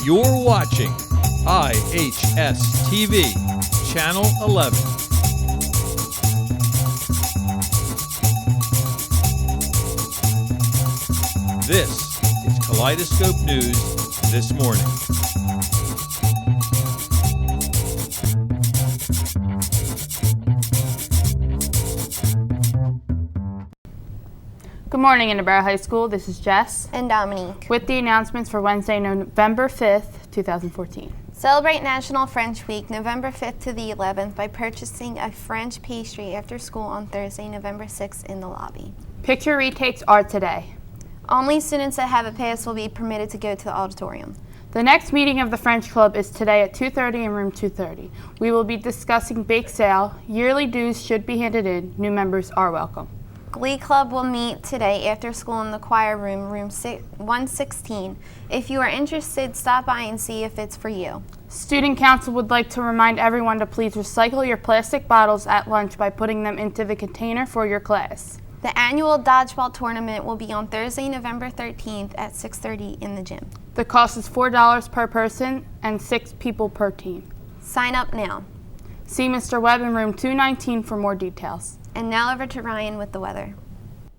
You're watching IHS TV, Channel 11. This is Kaleidoscope News this morning. Good morning, Interboro High School. This is Jess and Dominique with the announcements for Wednesday, November 5th, 2014. Celebrate National French Week, November 5th to the 11th by purchasing a French pastry after school on Thursday, November 6th in the lobby. Picture retakes are today. Only students that have a pass will be permitted to go to the auditorium. The next meeting of the French Club is today at 2:30 in room 230. We will be discussing bake sale. Yearly dues should be handed in. New members are welcome. Glee Club will meet today after school in the choir room, room 116. If you are interested, stop by and see if it's for you. Student Council would like to remind everyone to please recycle your plastic bottles at lunch by putting them into the container for your class. The annual dodgeball tournament will be on Thursday, November 13th at 6:30 in the gym. The cost is $4 per person and 6 people per team. Sign up now. See Mr. Webb in room 219 for more details. And now over to Ryan with the weather.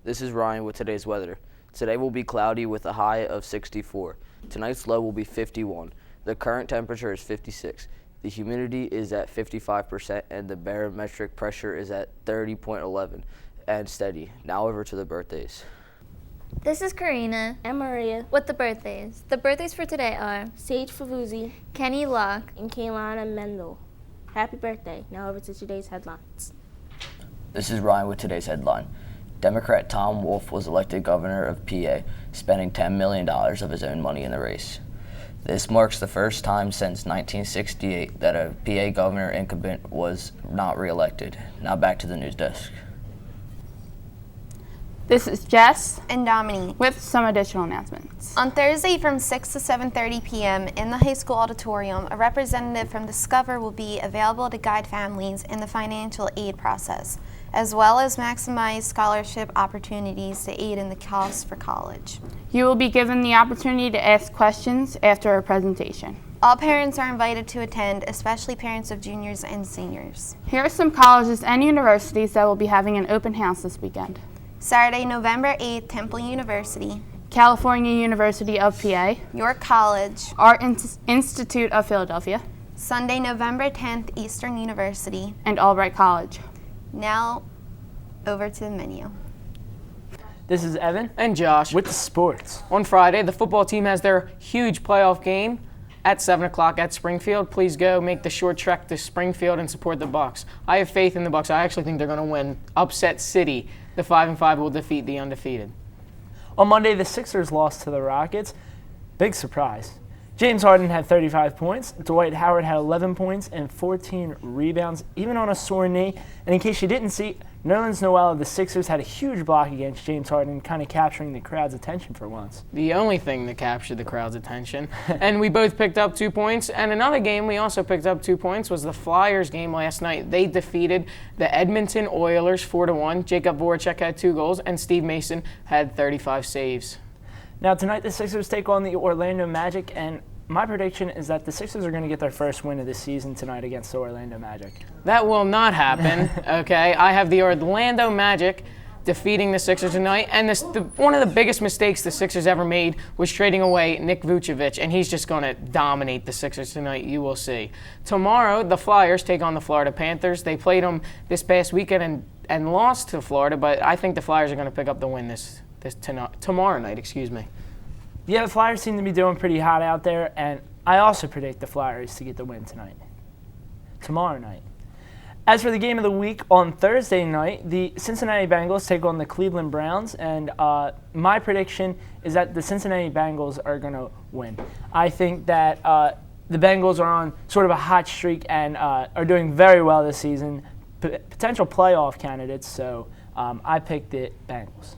This is Ryan with today's weather. Today will be cloudy with a high of 64. Tonight's low will be 51. The current temperature is 56. The humidity is at 55% and the barometric pressure is at 30.11 and steady. Now over to the birthdays. This is Karina and Maria with the birthdays. The birthdays for today are Sage Favuzzi, Kenny Locke, and Kaylana Mendel. Happy birthday. Now over to today's headlines. This is Ryan with today's headline. Democrat Tom Wolf was elected governor of PA, spending $10 million of his own money in the race. This marks the first time since 1968 that a PA governor incumbent was not reelected. Now back to the news desk. This is Jess and Dominique with some additional announcements. On Thursday from 6 to 7:30 p.m. in the high school auditorium, a representative from Discover will be available to guide families in the financial aid process, as well as maximize scholarship opportunities to aid in the cost for college. You will be given the opportunity to ask questions after our presentation. All parents are invited to attend, especially parents of juniors and seniors. Here are some colleges and universities that will be having an open house this weekend. Saturday, November 8th, Temple University, California University of PA, York College, Art Institute of Philadelphia, Sunday, November 10th, Eastern University, and Albright College. Now, over to the menu. This is Evan and Josh with the sports. On Friday, the football team has their huge playoff game at 7 o'clock at Springfield. Please go make the short trek to Springfield and support the Bucs. I have faith in the Bucs. I actually think they're going to win. Upset City. The 5-5 will defeat the undefeated. On Monday, the Sixers lost to the Rockets. Big surprise. James Harden had 35 points. Dwight Howard had 11 points and 14 rebounds, even on a sore knee. And in case you didn't see, Nerlens Noel of the Sixers had a huge block against James Harden, kind of capturing the crowd's attention for once. The only thing that captured the crowd's attention. And we both picked up 2 points. And another game we also picked up 2 points was the Flyers game last night. They defeated the Edmonton Oilers 4-1. Jacob Voracek had 2 goals, and Steve Mason had 35 saves. Now tonight the Sixers take on the Orlando Magic, and my prediction is that the Sixers are going to get their first win of the season tonight against the Orlando Magic. That will not happen, okay? I have the Orlando Magic defeating the Sixers tonight, and one of the biggest mistakes the Sixers ever made was trading away Nick Vucevic, and he's just going to dominate the Sixers tonight, you will see. Tomorrow, the Flyers take on the Florida Panthers. They played them this past weekend and lost to Florida, but I think the Flyers are going to pick up the win tomorrow night. Yeah, the Flyers seem to be doing pretty hot out there, and I also predict the Flyers to get the win tomorrow night. As for the game of the week, on Thursday night, the Cincinnati Bengals take on the Cleveland Browns, and my prediction is that the Cincinnati Bengals are going to win. I think that the Bengals are on sort of a hot streak and are doing very well this season, potential playoff candidates, so I picked the Bengals.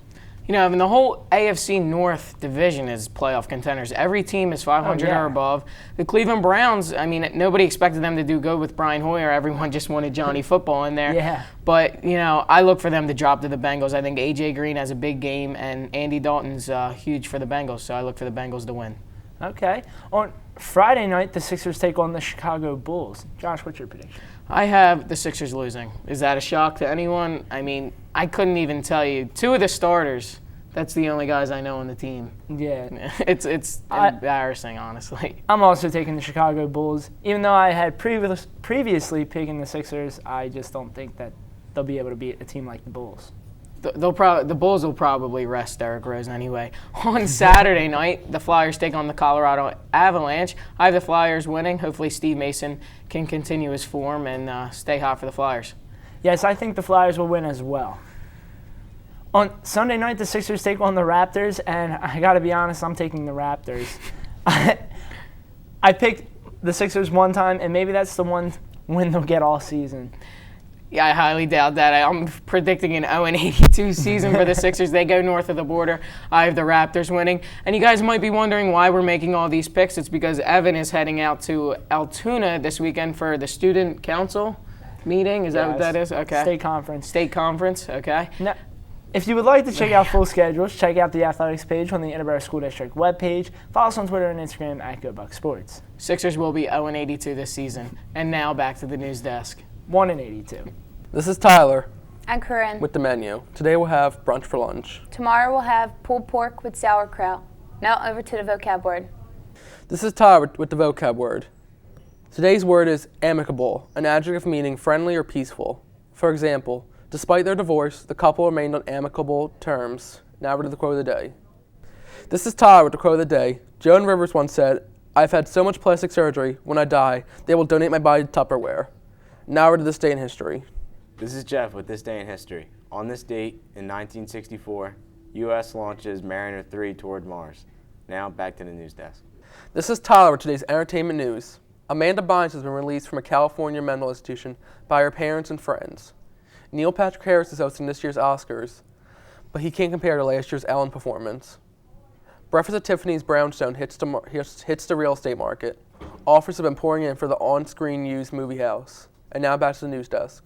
You know, I mean, the whole AFC North division is playoff contenders. Every team is 500 or above. The Cleveland Browns, I mean, nobody expected them to do good with Brian Hoyer. Everyone just wanted Johnny Football in there. Yeah. But, you know, I look for them to drop to the Bengals. I think A.J. Green has a big game, and Andy Dalton's huge for the Bengals, so I look for the Bengals to win. Okay. On Friday night, the Sixers take on the Chicago Bulls. Josh, what's your prediction? I have the Sixers losing. Is that a shock to anyone? I mean, I couldn't even tell you. 2 of the starters, that's the only guys I know on the team. Yeah. It's embarrassing, honestly. I'm also taking the Chicago Bulls. Even though I had previously picking the Sixers, I just don't think that they'll be able to beat a team like the Bulls. The Bulls will probably rest Derrick Rose anyway. On Saturday night, the Flyers take on the Colorado Avalanche. I have the Flyers winning. Hopefully Steve Mason can continue his form and stay hot for the Flyers. Yes, I think the Flyers will win as well. On Sunday night, the Sixers take on the Raptors, and I got to be honest, I'm taking the Raptors. I picked the Sixers one time, and maybe that's the one win they'll get all season. Yeah, I highly doubt that. I'm predicting an 0-82 season for the Sixers. They go north of the border. I have the Raptors winning. And you guys might be wondering why we're making all these picks. It's because Evan is heading out to Altoona this weekend for the Student Council meeting. Is that what that is? Okay. State Conference. State Conference, okay. Now, if you would like to check out full schedules, check out the athletics page on the Interboro School District webpage. Follow us on Twitter and Instagram at GoBuckSports. Sixers will be 0-82 this season. And now back to the news desk. 1-82. This is Tyler And Corinne. with the menu. Today we'll have brunch for lunch. Tomorrow we'll have pulled pork with sauerkraut. Now over to the vocab word. This is Tyler with the vocab word. Today's word is amicable, an adjective meaning friendly or peaceful. For example, despite their divorce, the couple remained on amicable terms. Now over to the quote of the day. This is Tyler with the quote of the day. Joan Rivers once said, "I've had so much plastic surgery, when I die, they will donate my body to Tupperware." Now over to this day in history. This is Jeff with This Day in History. On this date, in 1964, U.S. launches Mariner 3 toward Mars. Now, back to the news desk. This is Tyler with today's entertainment news. Amanda Bynes has been released from a California mental institution by her parents and friends. Neil Patrick Harris is hosting this year's Oscars, but he can't compare to last year's Ellen performance. Breakfast at Tiffany's brownstone hits the real estate market. Offers have been pouring in for the on-screen used movie house. And now back to the news desk.